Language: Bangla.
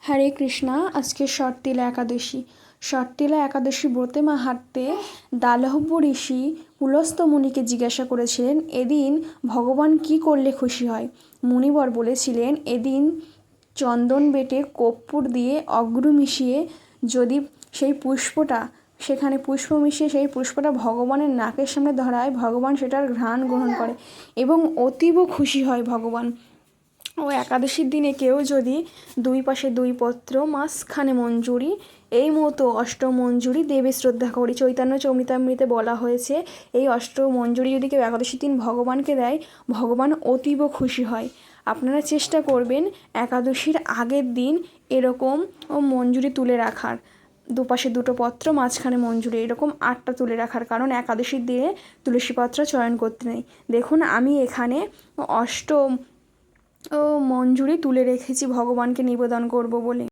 হরে কৃষ্ণা। আজকে শর্তিলা একাদশী। শর্তিলা একাদশী ব্রতে মাহাত্ম্যে দালহব্য ঋষি পুলস্ত্য মুনিকে জিজ্ঞাসা করেছিলেন, এদিন ভগবান কি করলে খুশি হয়? মুনিবর বলেছিলেন, এদিন চন্দন বেটে কর্পূর দিয়ে অগ্রু মিশিয়ে যদি সেই পুষ্পটা সেখানে পুষ্প মিশিয়ে সেই পুষ্পটা ভগবানের নাকের সামনে ধরায়, ভগবান সেটার ঘ্রাণ গ্রহণ করে এবং অতীব খুশি হয় ভগবান। ও একাদশীর দিনে কেউ যদি দুই পাশে দুই পত্র মাঝখানে মঞ্জুরি এই মতো অষ্টমঞ্জুরি দেবে শ্রদ্ধা করি। চৈতন্য চরিতামৃতে বলা হয়েছে, এই অষ্টমঞ্জুরি যদি কেউ একাদশীর দিন ভগবানকে দেয়, ভগবান অতীব খুশি হয়। আপনারা চেষ্টা করবেন একাদশীর আগের দিন এরকম মঞ্জুরি তুলে রাখার, দুপাশে দুটো পত্র মাঝখানে মঞ্জুরি, এরকম 8টা তুলে রাখার। কারণ একাদশীর দিনে তুলসী পত্র চয়ন করতে নেই। দেখুন আমি এখানে মঞ্জুরি তুলে রেখেছি ভগবানকে নিবেদন করব বলে।